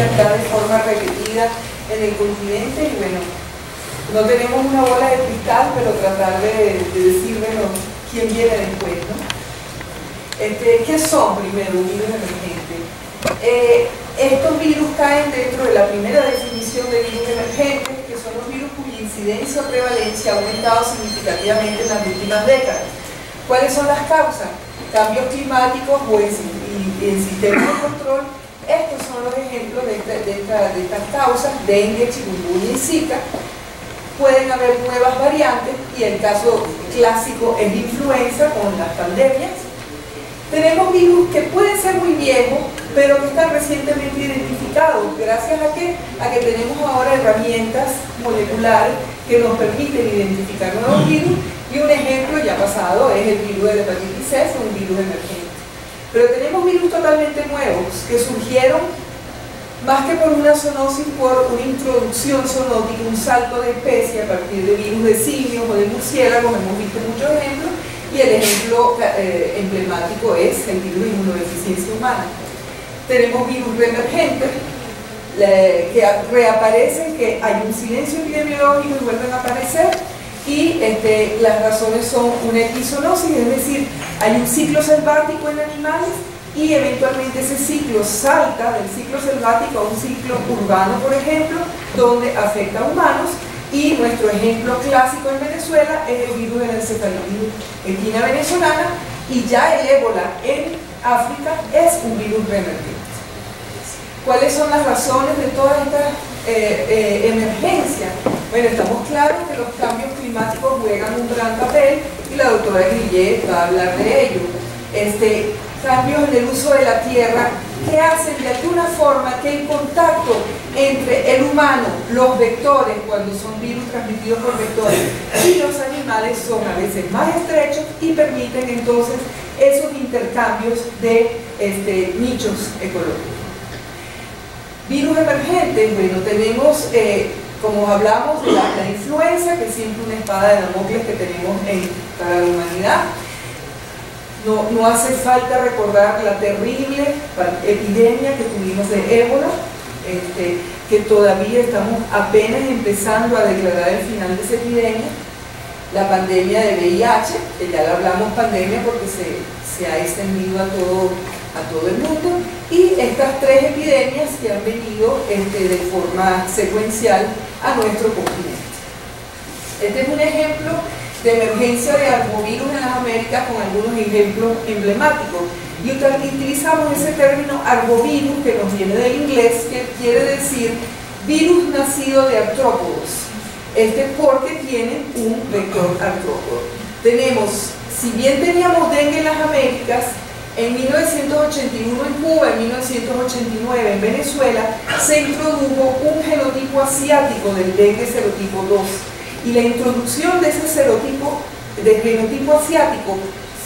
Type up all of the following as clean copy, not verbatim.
se da de forma repetida en el continente y bueno, no tenemos una bola de cristal, pero tratar de decir, bueno, quién viene después, ¿no? ¿Qué son primero un virus emergente? Estos virus caen dentro de la primera definición de virus emergentes, que son los virus cuya incidencia o prevalencia ha aumentado significativamente en las últimas décadas. ¿Cuáles son las causas? Cambios climáticos o en sistemas de control. Estos son los ejemplos de estas causas: dengue, chikungunya y zika. Pueden haber nuevas variantes y el caso clásico es influenza con las pandemias. Tenemos virus que pueden ser muy viejos, pero que están recientemente identificados. ¿Gracias a qué? A que tenemos ahora herramientas moleculares que nos permiten identificar nuevos virus, y un ejemplo ya pasado es el virus de la hepatitis C, un virus emergente. Pero tenemos virus totalmente nuevos que surgieron más que por una zoonosis, por una introducción zoonótica, un salto de especie a partir de virus de simios o de murciélagos. Hemos visto muchos ejemplos. Y el ejemplo emblemático es el virus de inmunodeficiencia humana. Tenemos virus reemergentes que reaparecen, que hay un silencio epidemiológico y vuelven a aparecer, y las razones son una epizoonosis, es decir, hay un ciclo selvático en animales y eventualmente ese ciclo salta del ciclo selvático a un ciclo urbano, por ejemplo, donde afecta a humanos. Y nuestro ejemplo clásico en Venezuela es el virus de la encefalitis equina venezolana, y ya el ébola en África es un virus reemergente. ¿Cuáles son las razones de todas estas emergencias? Bueno, estamos claros que los cambios climáticos juegan un gran papel y la doctora Grillet va a hablar de ello. Cambios en el uso de la tierra que hacen de alguna forma que el contacto entre el humano, los vectores, cuando son virus transmitidos por vectores, y los animales son a veces más estrechos y permiten entonces esos intercambios de nichos ecológicos. Virus emergentes, bueno, tenemos, como hablamos, la influenza, que es siempre una espada de Damocles que tenemos para la humanidad. No hace falta recordar la terrible epidemia que tuvimos de ébola, que todavía estamos apenas empezando a declarar el final de esa epidemia. La pandemia de VIH, que ya la hablamos pandemia porque se ha extendido a todo el mundo, y estas tres epidemias que han venido de forma secuencial a nuestro continente. Este es un ejemplo de emergencia de arbovirus en las Américas con algunos ejemplos emblemáticos, y utilizamos ese término arbovirus, que nos viene del inglés, que quiere decir virus nacido de artrópodos, porque tienen un vector artrópodo. Si bien teníamos dengue en las Américas, en 1981 en Cuba, en 1989 en Venezuela, se introdujo un genotipo asiático del dengue serotipo 2. Y la introducción de ese genotipo asiático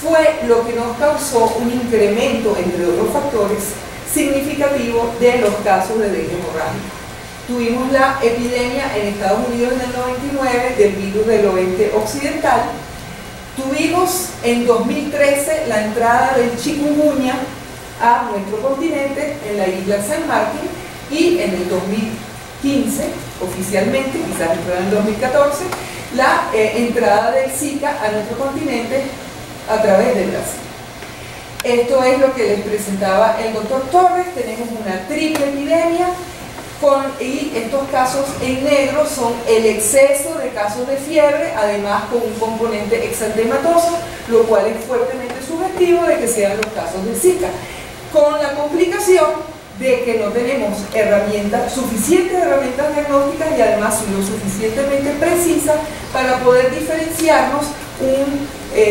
fue lo que nos causó un incremento, entre otros factores, significativo de los casos de dengue hemorrágica. Tuvimos la epidemia en Estados Unidos en el 99 del virus del oeste occidental. Tuvimos en 2013 la entrada del chikungunya a nuestro continente en la isla San Martín, y en el 2015, oficialmente, quizás entró en el 2014, la entrada del Zika a nuestro continente a través de Brasil. Esto es lo que les presentaba el doctor Torres. Tenemos una triple epidemia, y estos casos en negro son el exceso de casos de fiebre, además con un componente exantematoso, lo cual es fuertemente sugestivo de que sean los casos de Zika, con la complicación de que no tenemos suficientes herramientas diagnósticas y además lo suficientemente precisas para poder diferenciarnos un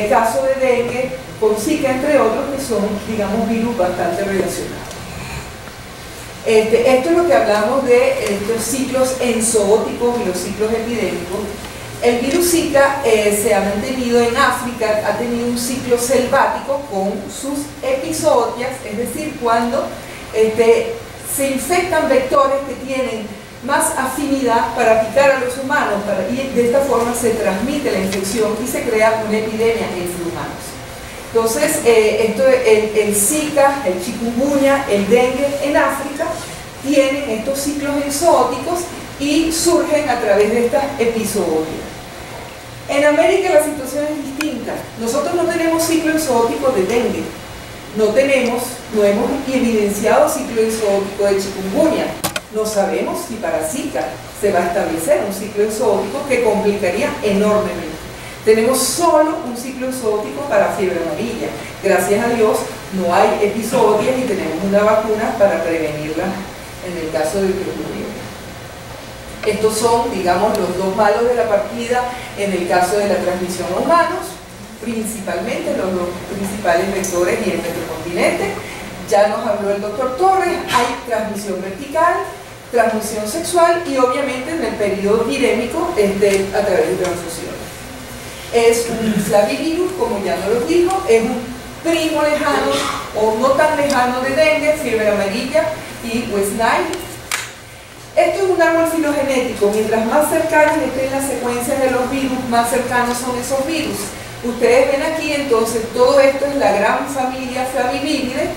caso de dengue con Zika, entre otros, que son, digamos, virus bastante relacionados. Esto es lo que hablamos de estos ciclos enzooticos y los ciclos epidémicos. El virus Zika se ha mantenido en África, ha tenido un ciclo selvático con sus epizootias, es decir, cuando se infectan vectores que tienen más afinidad para picar a los humanos, y de esta forma se transmite la infección y se crea una epidemia entre humanos. Entonces, el Zika, el chikungunya, el dengue en África tienen estos ciclos enzooticos y surgen a través de estas episodias. En América la situación es distinta. Nosotros no tenemos ciclo enzootico de dengue, no hemos evidenciado ciclo enzootico de chikungunya. No sabemos si para Zika se va a establecer un ciclo enzootico que complicaría enormemente. Tenemos solo un ciclo enzootico para fiebre amarilla. Gracias a Dios no hay episodios y tenemos una vacuna para prevenirla en el caso de que ocurriera. Estos son, digamos, los dos malos de la partida en el caso de la transmisión a humanos, principalmente los dos principales vectores y en nuestro continente. Ya nos habló el doctor Torres, hay transmisión vertical, transmisión sexual y obviamente en el periodo virémico a través de transfusiones. Es un flavivirus, como ya nos lo dijo, es un primo lejano o no tan lejano de dengue, fiebre amarilla y West Nile. Esto es un árbol filogenético, mientras más cercanos estén las secuencias de los virus, más cercanos son esos virus. Ustedes ven aquí entonces todo esto es la gran familia Flaviviridae,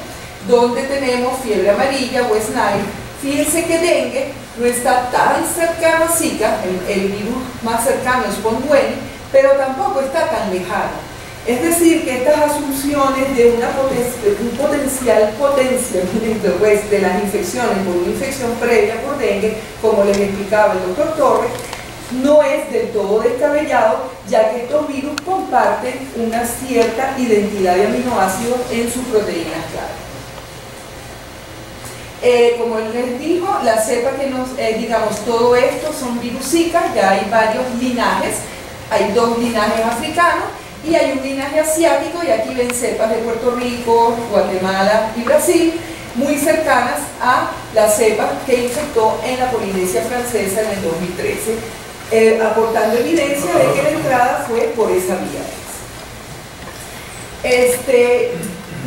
donde tenemos fiebre amarilla, West Nile. Fíjense que dengue no está tan cercano a Zika, el virus más cercano es Pondweni, pero tampoco está tan lejano. Es decir, que estas asunciones de un potencial potenciamiento pues, de las infecciones por una infección previa por dengue, como les explicaba el doctor Torres, no es del todo descabellado, ya que estos virus comparten una cierta identidad de aminoácidos en sus proteínas clave. Como les dijo, la cepa que nos, digamos, todo esto son virus Zika, ya hay varios linajes, hay dos linajes africanos y hay un linaje asiático, y aquí ven cepas de Puerto Rico, Guatemala y Brasil, muy cercanas a la cepa que infectó en la Polinesia Francesa en el 2013, aportando evidencia de que la entrada fue por esa vía.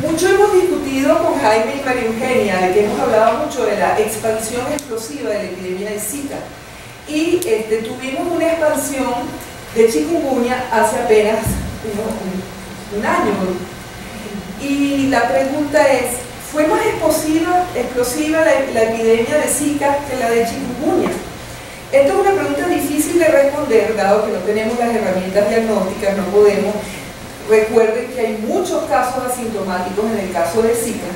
Mucho hemos discutido con Jaime y María Eugenia, de que hemos hablado mucho de la expansión explosiva de la epidemia de Zika, y tuvimos una expansión de chikungunya hace apenas un año, y la pregunta es, ¿fue más explosiva la epidemia de Zika que la de chikungunya? Esto es una pregunta difícil de responder, dado que no tenemos las herramientas diagnósticas, no podemos. Recuerden que hay muchos casos asintomáticos en el caso de Zika,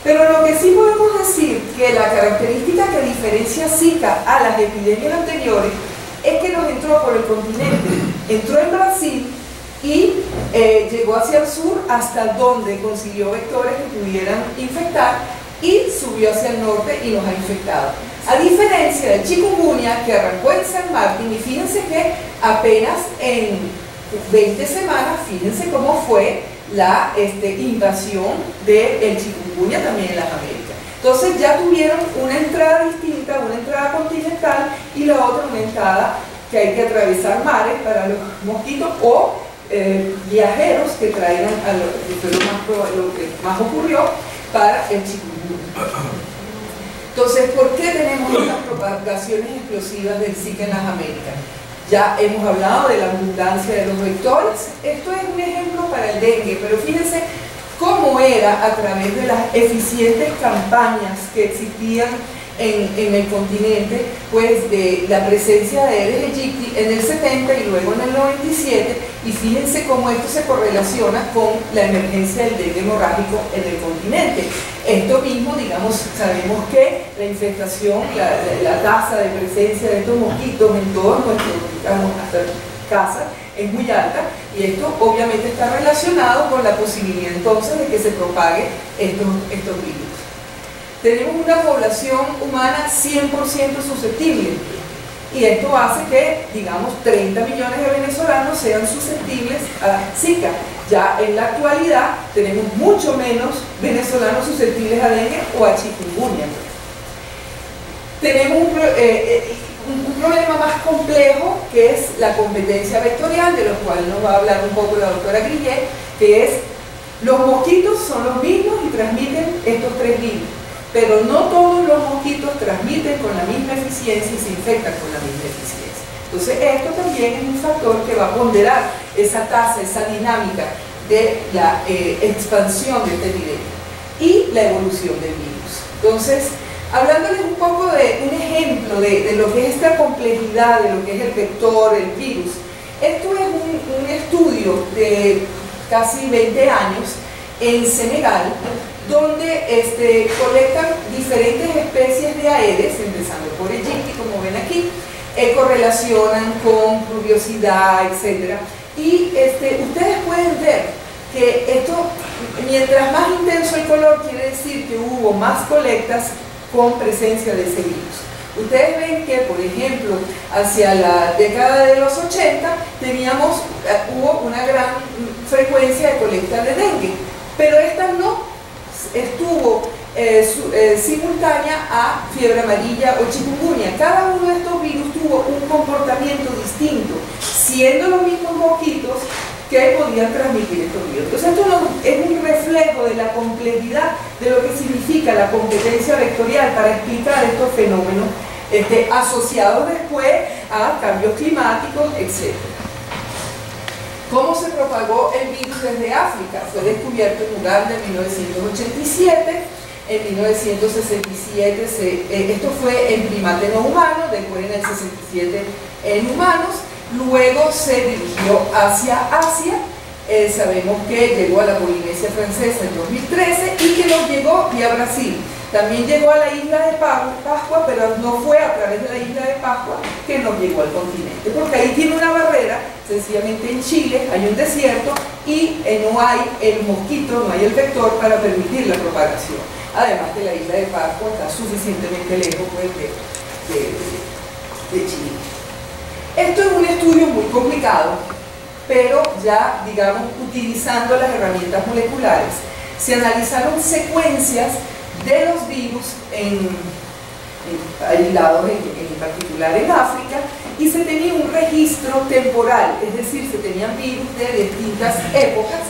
pero lo que sí podemos decir que la característica que diferencia Zika a las epidemias anteriores es que nos entró por el continente, entró en Brasil y llegó hacia el sur hasta donde consiguió vectores que pudieran infectar y subió hacia el norte y nos ha infectado. A diferencia del chikungunya que arrancó en San Martín, y fíjense que apenas en 20 semanas, fíjense cómo fue la invasión del chikungunya también en las Américas. Entonces ya tuvieron una entrada distinta, una entrada continental y la otra una entrada que hay que atravesar mares para los mosquitos o viajeros que traigan a lo que más ocurrió para el chikungunya. Entonces, ¿por qué tenemos estas propagaciones explosivas del Zika en las Américas? Ya hemos hablado de la abundancia de los vectores. Esto es un ejemplo para el dengue, pero fíjense cómo era a través de las eficientes campañas que existían en el continente, pues de la presencia de Aedes aegypti en el 70 y luego en el 97, y fíjense cómo esto se correlaciona con la emergencia del dengue hemorrágico en el continente. Esto mismo, digamos, sabemos que la infestación, la tasa de presencia de estos mosquitos en todos nuestros, digamos, casas es muy alta, y esto obviamente está relacionado con la posibilidad entonces de que se propague estos virus. Tenemos una población humana 100% susceptible, y esto hace que, digamos, 30 millones de venezolanos sean susceptibles a Zika. Ya en la actualidad tenemos mucho menos venezolanos susceptibles a dengue o a chikungunya. Tenemos un problema más complejo, que es la competencia vectorial, de lo cual nos va a hablar un poco la doctora Grillet, que es, los mosquitos son los mismos y transmiten estos tres virus, pero no todos los mosquitos transmiten con la misma eficiencia y se infectan con la misma eficiencia. Entonces esto también es un factor que va a ponderar esa tasa, esa dinámica de la expansión de esta epidemia y la evolución del virus. Entonces, hablándoles un poco de un ejemplo de lo que es esta complejidad, de lo que es el vector, el virus. Esto es un estudio de casi 20 años en Senegal, donde colectan diferentes especies de Aedes, empezando por Aegypti, como ven aquí, correlacionan con pluviosidad, etc. Y ustedes pueden ver que esto, mientras más intenso el color, quiere decir que hubo más colectas con presencia de ese virus. Ustedes ven que, por ejemplo, hacia la década de los 80 hubo una gran frecuencia de colecta de dengue, pero esta no estuvo simultánea a fiebre amarilla o chikungunya. Cada uno de estos virus tuvo un comportamiento distinto, siendo los mismos mosquitos que podían transmitir estos virus. Entonces esto es un reflejo de la complejidad de lo que significa la competencia vectorial para explicar estos fenómenos asociados después a cambios climáticos, etc. ¿Cómo se propagó el virus desde África? Fue descubierto en Uganda en 1987, en 1967 esto fue en primate no humano, después en el 67 en humanos, luego se dirigió hacia Asia, sabemos que llegó a la Polinesia Francesa en 2013 y que nos llegó vía Brasil. También llegó a la isla de Pascua, pero no fue a través de la isla de Pascua que nos llegó al continente, porque ahí tiene una barrera, sencillamente en Chile hay un desierto y no hay el mosquito, no hay el vector para permitir la propagación. Además que la isla de Pascua está suficientemente lejos pues, de Chile. Esto es un estudio muy complicado, pero ya, digamos, utilizando las herramientas moleculares. Se analizaron secuencias de los virus aislados en particular en África, y se tenía un registro temporal, es decir, se tenían virus de distintas épocas,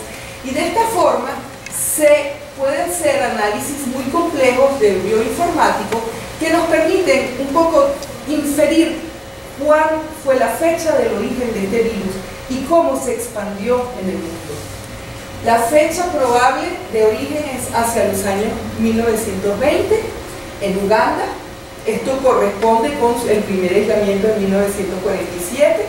y de esta forma se pueden hacer análisis muy complejos de bioinformático que nos permiten un poco inferir cuál fue la fecha del origen de este virus y cómo se expandió en el mundo. La fecha probable de origen es hacia los años 1920 en Uganda. Esto corresponde con el primer aislamiento en 1947.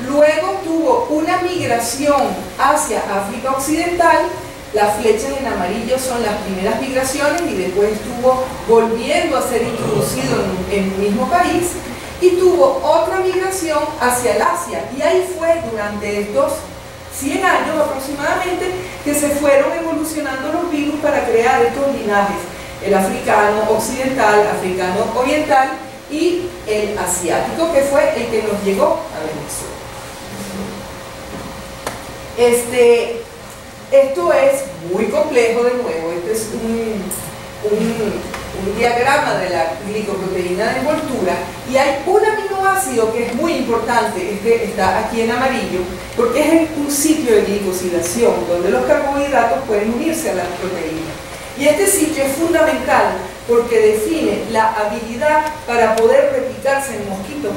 Luego tuvo una migración hacia África Occidental. Las flechas en amarillo son las primeras migraciones y después estuvo volviendo a ser introducido en el mismo país. Y tuvo otra migración hacia el Asia. Y ahí fue durante estos 100 años aproximadamente que se fueron evolucionando los virus para crear estos linajes, el africano occidental, africano oriental y el asiático, que fue el que nos llegó a Venezuela. Esto es muy complejo de nuevo. Este es un diagrama de la glicoproteína de envoltura, y hay un aminoácido que es muy importante, está aquí en amarillo, porque es un sitio de glicosilación donde los carbohidratos pueden unirse a las proteínas, y este sitio es fundamental porque define la habilidad para poder replicarse en mosquitos.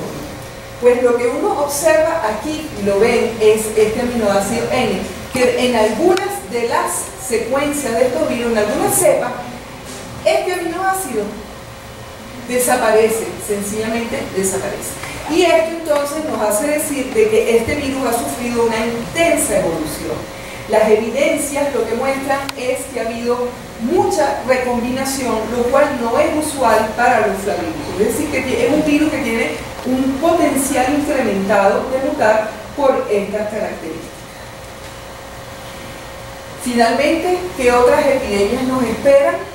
Pues lo que uno observa aquí, lo ven, es este aminoácido N, que en algunas de las secuencias de estos virus, en algunas cepas, este aminoácido desaparece, sencillamente desaparece. Y esto entonces nos hace decir de que este virus ha sufrido una intensa evolución. Las evidencias lo que muestran es que ha habido mucha recombinación, lo cual no es usual para los flavículos. Es decir, que es un virus que tiene un potencial incrementado de mutar por estas características. Finalmente, ¿qué otras epidemias nos esperan?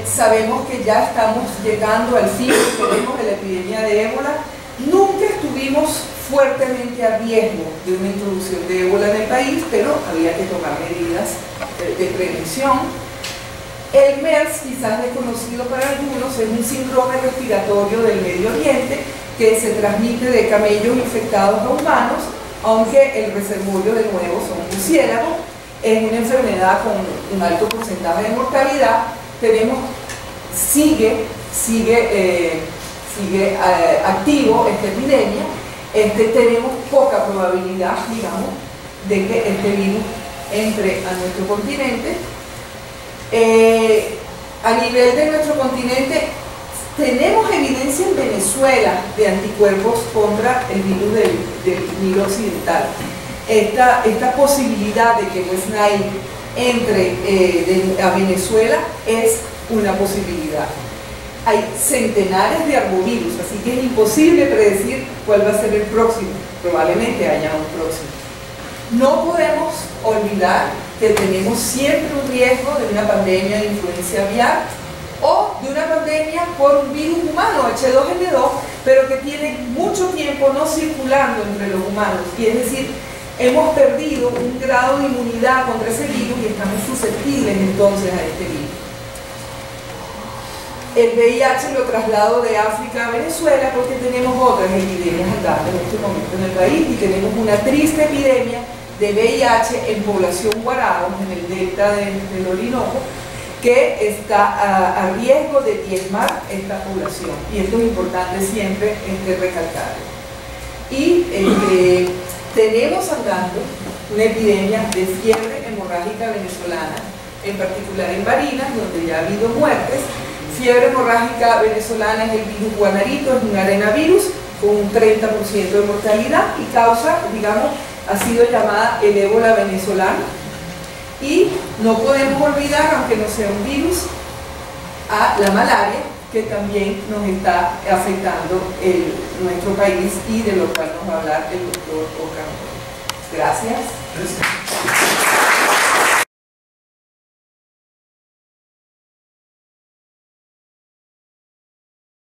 Sabemos que ya estamos llegando al fin, tenemos la epidemia de ébola. Nunca estuvimos fuertemente a riesgo de una introducción de ébola en el país, pero había que tomar medidas de prevención. El MERS, quizás desconocido para algunos, es un síndrome respiratorio del Medio Oriente que se transmite de camellos infectados a humanos, aunque el reservorio de nuevo son murciélagos. Es una enfermedad con un alto porcentaje de mortalidad. Sigue activo esta epidemia. Tenemos poca probabilidad, digamos, de que este virus entre a nuestro continente. a nivel de nuestro continente, tenemos evidencia en Venezuela de anticuerpos contra el virus del Nilo Occidental. Esta posibilidad de que West Nile entre a Venezuela es una posibilidad. Hay centenares de arbovirus, así que es imposible predecir cuál va a ser el próximo. Probablemente haya un próximo. No podemos olvidar que tenemos siempre un riesgo de una pandemia de influencia aviar o de una pandemia por un virus humano, H2N2, pero que tiene mucho tiempo no circulando entre los humanos, y es decir, hemos perdido un grado de inmunidad contra ese virus y estamos susceptibles entonces a este virus. El VIH lo traslado de África a Venezuela porque tenemos otras epidemias andando en este momento en el país, y tenemos una triste epidemia de VIH en población guaraos, en el delta del Orinoco, que está a riesgo de diezmar esta población, y esto es importante siempre recalcarlo. Y tenemos andando una epidemia de fiebre hemorrágica venezolana, en particular en Barinas, donde ya ha habido muertes. Fiebre hemorrágica venezolana es el virus guanarito, es un arenavirus con un 30% de mortalidad y causa, digamos, ha sido llamada el ébola venezolano. Y no podemos olvidar, aunque no sea un virus, a la malaria, que también nos está afectando nuestro país y de lo cual nos va a hablar el doctor Oscar. Gracias.